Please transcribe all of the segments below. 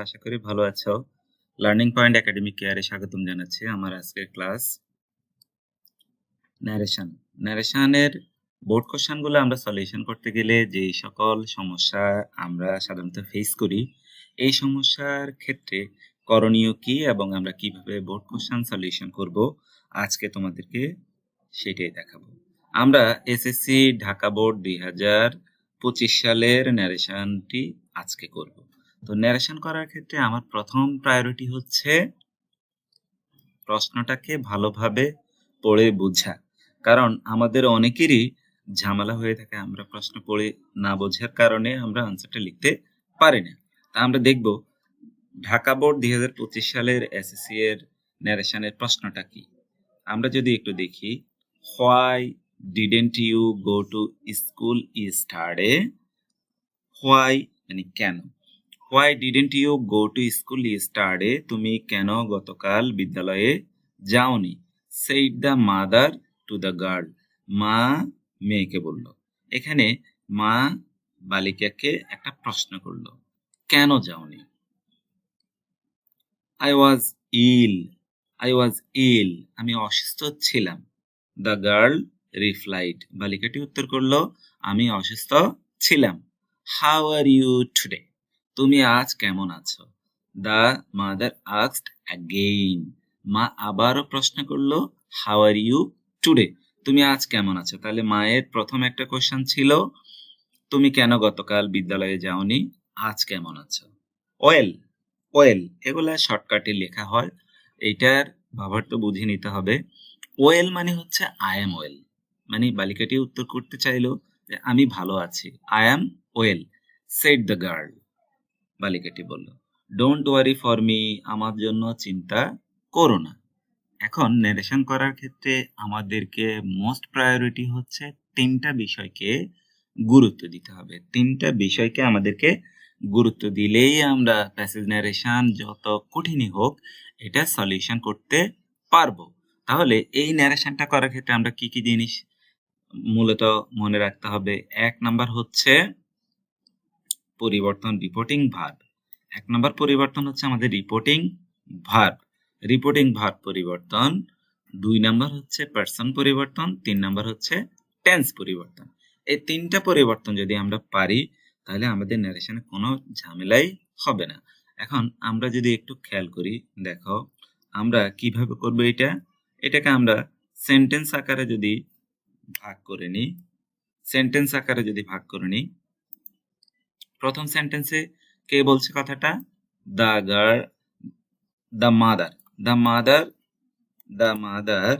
আশা করি ভালো আছো। লার্নিং পয়েন্ট একাডেমিক কেয়ারে স্বাগতম জানাচ্ছি। আমার আজকের ক্লাস ন্যারেশন। ন্যারেশনের বোর্ড কোশ্চেনগুলো আমরা সলিউশন করতে গেলে যেই সকল সমস্যা আমরা সাধারণত ফেস করি, এই সমস্যার ক্ষেত্রে করণীয় কি এবং আমরা কিভাবে বোর্ড কোশ্চেন সলিউশন করব, আজকে তোমাদেরকে সেটাই দেখাবো। আমরা এসএসসি ঢাকা বোর্ড 2025 সালের ন্যারেশনটি আজকে করব। তো ন্যারেশন করার ক্ষেত্রে আমার প্রথম প্রায়োরিটি হচ্ছে প্রশ্নটাকে ভালোভাবে পড়ে বোঝা। কারণ আমাদের অনেকেরই ঝামেলা হয়ে থাকে, আমরা প্রশ্ন পড়ে না বোঝার কারণে আমরা আনসারটা লিখতে পারি না। তা আমরা দেখব ঢাকা বোর্ড 2025 সালের এসএসসি এর ন্যারেশনের প্রশ্নটা কি। আমরা যদি একটু দেখি, why didn't you go to school yesterday. Why মানে কেন। Why didn't you go to school yesterday, তুমি কেন গতকাল বিদ্যালয়ে যাওনি। Said the mother to the girl, মা মেয়েকে বলল। এখানে মা বালিকাকে একটা প্রশ্ন করলো, কেন যাওনি। I was ill, I was ইল, আমি অসুস্থ ছিলাম। দ্য গার্ল রিপ্লাইড, বালিকাটি উত্তর করলো, আমি অসুস্থ ছিলাম। হাউ আর ইউ টুডে, তুমি আজ কেমন আছো। দ্য মাদার আস্কড অ্যাগেইন, মা আবারও প্রশ্ন করলো, হাউ আর ইউ টুডে, তুমি আজ কেমন আছো। তাহলে মায়ের প্রথম একটা কোশ্চেন ছিল, তুমি কেন গতকাল বিদ্যালয়ে যাওনি, আজ কেমন আছো। ওয়েল, ওয়েল এগুলা শর্টকাটে লেখা হয়, এইটার ভাবার্থ বুঝে নিতে হবে। ওয়েল মানে হচ্ছে আই এম ওয়েল, মানে বালিকাটি উত্তর করতে চাইলো যে আমি ভালো আছি। I am well, said the girl, বালিকাটি বলল। ডোন্ট ওয়ারি ফর মি, আমার জন্য চিন্তা করো না। এখন ন্যারেশন করার ক্ষেত্রে আমাদেরকে মোস্ট প্রায়োরিটি হচ্ছে তিনটা বিষয়কে গুরুত্ব দিতে হবে। তিনটা বিষয়কে আমাদেরকে গুরুত্ব দিলেই আমরা প্যাসেজ ন্যারেশন যত কঠিনই হোক এটা সলিউশন করতে পারবো। তাহলে এই ন্যারেশনটা করার ক্ষেত্রে আমরা কি কি জিনিস মূলত মনে রাখতে হবে। এক নাম্বার হচ্ছে পরিবর্তন, রিপোর্টিং ভার্ব। এক নাম্বার পরিবর্তন হচ্ছে আমাদের রিপোর্টিং ভার্ব, রিপোর্টিং ভার্ব পরিবর্তন। দুই নাম্বার হচ্ছে পার্সন পরিবর্তন, তিন নাম্বার হচ্ছে টেন্স পরিবর্তন। এই তিনটা পরিবর্তন যদি আমরা পারি তাহলে আমাদের ন্যারেশনে কোনো ঝামেলাই হবে না। এখন আমরা যদি একটু খেয়াল করি, দেখো আমরা কিভাবে করব এটা। এটাকে আমরা সেন্টেন্স আকারে যদি ভাগ করে নিই, সেন্টেন্স আকারে যদি ভাগ করে নিই, প্রথম সেন্টেন্সে কে বলছে কথাটা, the girl, the mother, the mother, the mother,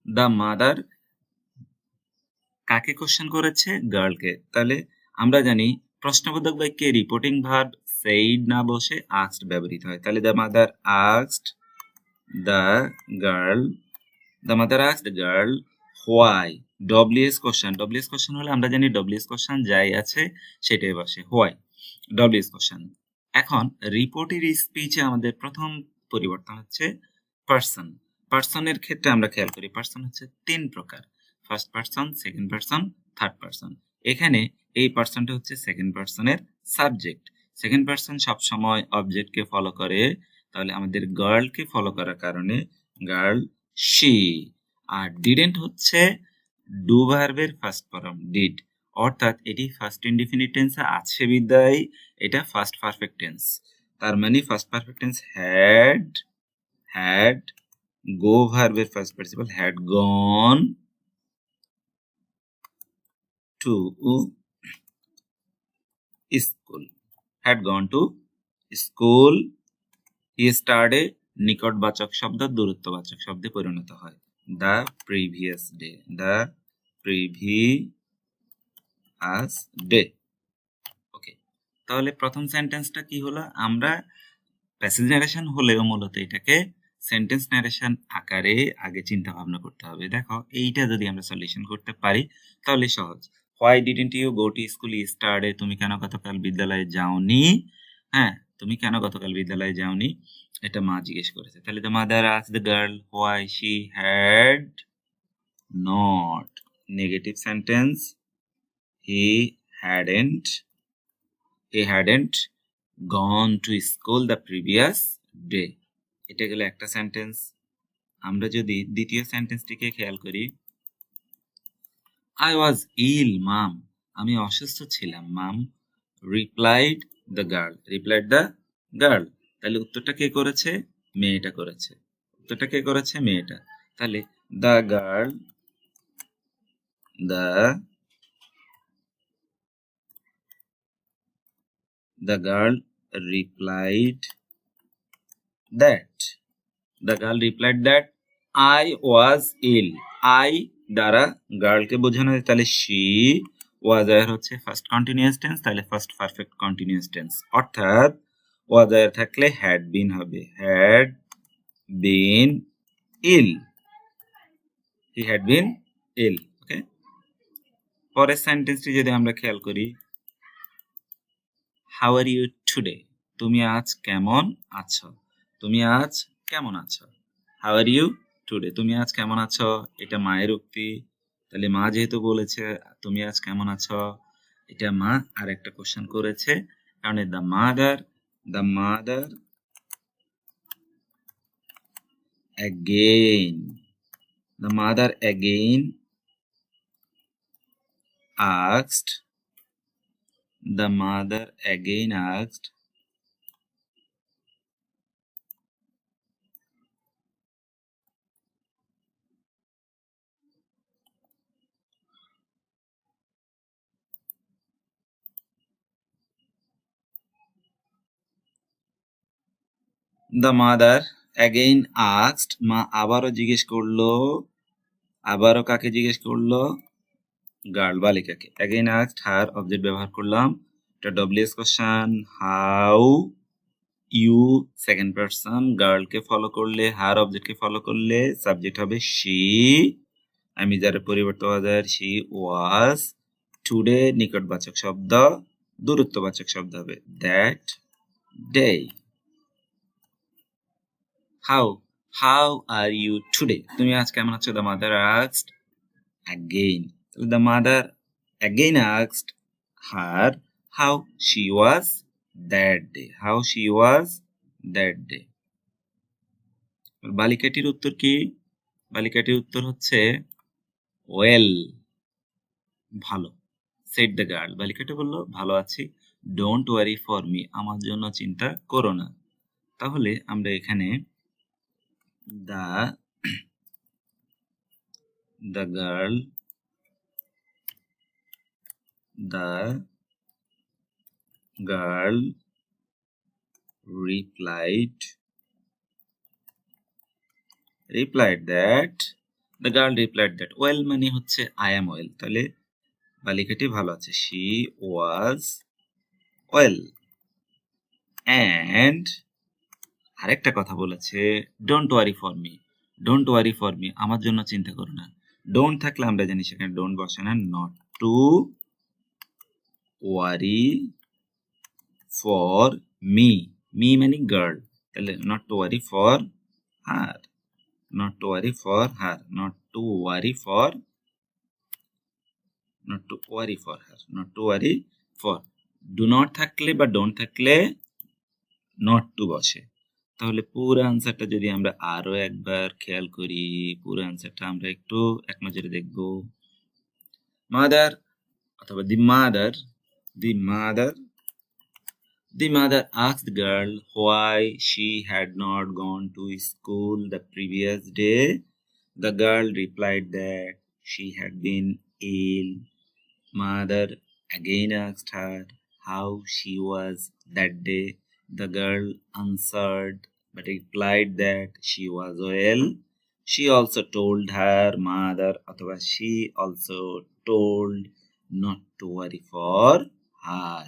the mother কাকে কোশ্চেন করেছে, গার্লকে। তাহলে আমরা জানি প্রশ্নবোধক বাক্যে রিপোর্টিং ভার্ব সেইড না বসে আস্কড ব্যবহৃত হয়। তাহলে the mother asked the girl, the mother asked the girl why, W S question, W S question হলে আমরা জানি ডব্লিউএস কোশ্চেন যাই আছে সেটাই বসে, হোয়াই ডব্লিউএস কোশ্চেন। এখন রিপোর্টের স্পিচে আমাদের প্রথম পরিবর্তন হচ্ছে পার্সন। পার্সনের ক্ষেত্রে আমরা খেয়াল করি, পার্সন হচ্ছে তিন প্রকার, first person, second person, third person. এখানে এই পার্সনটা হচ্ছে সেকেন্ড পার্সনের সাবজেক্ট। সেকেন্ড পার্সন সবসময় অবজেক্টকে ফলো করে, তাহলে আমাদের গার্লকে ফলো করার কারণে গার্ল শি। আর ডিডেন্ট হচ্ছে ডু ভার্বের ফার্স্ট ফর্ম ডিড, অর্থাৎ এটি ফার্স্ট ইনডিফিনিট টেন্সে আছে বিদায় এটা ফার্স্ট পারফেক্ট টেন্স। তার মানে first perfect tense had, had, go ভার্বের first participle had gone to school, had gone to school. Yesterday নিকটবাচক শব্দ দূরত্ববাচক শব্দে পরিণত হয়, the previous day, the previous day. Okay, তাহলে প্রথম সেন্টেন্সটা কি হলো, আমরা প্যাসেজ ন্যারেশন হলেও মূলত এটাকে সেন্টেন্স ন্যারেশন আকারে আগে চিন্তা ভাবনা করতে হবে। দেখো এইটা যদি আমরা সলিউশন করতে পারি তাহলে সহজ। Why didn't you go to school yesterday, তুমি কেন গতকাল বিদ্যালয়ে যাওনি। হ্যাঁ, তুমি কেন গতকাল বিদ্যালয়ে যাওনি, এটা মা জিজ্ঞেস করেছে। তাহলে the mother asked the girl why she had not, negative sentence, he hadn't he hadn't gone to school the previous day. এটা গেল একটা সেন্টেন্স। আমরা যদি দ্বিতীয় সেন্টেন্সটিকে খেয়াল করি, I was ill, mom. আমি অসুস্থ ছিলাম, মাম। replied the girl. replied the girl. তাহলে উত্তরটা কে করেছে? মেয়েটা করেছে। উত্তরটা কে করেছে? মেয়েটা। তাহলে the girl replied that. The girl replied that I was ill. I দ্বারা গার্লকে বোঝানো হয়, তাহলে she was এর হচ্ছে ফার্স্ট কন্টিনিউয়াস টেন্স, তাহলে ফার্স্ট পারফেক্ট কন্টিনিউয়াস টেন্স, অর্থাৎ was এর থাকলে had been হবে, had been ill. He had been ill. ওকে, পরের সেন্টেন্সটি যদি আমরা খেয়াল করি, how are you today? তুমি আজ কেমন আছো? তুমি আজ কেমন আছো? how are you today? তুমি আজ কেমন আছো? এটা মায়ের উক্তি, তাহলে মা যেহেতু বলেছে তুমি আজ কেমন আছো, এটা মা আর একটা কোশ্চেন করেছে, কারণ the mother again asked the mother again asked, মা আবারও জিজ্ঞেস করলো, আবারও কাকে জিজ্ঞেস করলো? গার্ল, বালিকাকে। again asked her, অবজেক্ট ব্যবহার করলাম, এটা WS question. How you second person, গার্লকে ফলো করলে, হার অবজেক্টকে ফলো করলে সাবজেক্ট হবে শি, আমি যার পরিবর্তে ওয়াজ, শি ওয়াজ। টুডে নিকটবাচক শব্দ, দূরত্ববাচক শব্দ হবে that day. How are you today? তুমি আজ কেমন আছো? The mother asked again. The mother again asked her how she was that day. বালিকাটির উত্তর কি? বালিকাটির উত্তর হচ্ছে ওয়েল, ভালো। said the girl. বালিকাটি বলল ভালো আছি। ডোন্ট ওয়ারি ফর মি, আমার জন্য চিন্তা করো না। তাহলে আমরা এখানে the girl replied that well মানে হচ্ছে I am well, তাহলে বালিকাটি ভালো আছে, she was well. and আরেকটা কথা বলেছে, ডোন্ট ওয়ারি ফর মি, আমার জন্য চিন্তা করো না। ডোন্ট থাকলে আমরা জানি সেখানে ডোন্ট বসে না, not to worry for me, মানে গার্ল, তাহলে not to worry for her, do not থাকলে বা ডোন্ট থাকলে নট টু বসে। তাহলে পুরো আনসারটা যদি আমরা আরো একবার খেয়াল করি, পুরো আনসারটা আমরা একটু এক নজরে দেখব। মাদার অথবা the mother asked the girl why she had not gone to school the previous day. The girl replied that she had been ill. Mother again asked her how she was that day. The girl answered but replied that she was well. She also told her mother, অথবা she also told not to worry for her.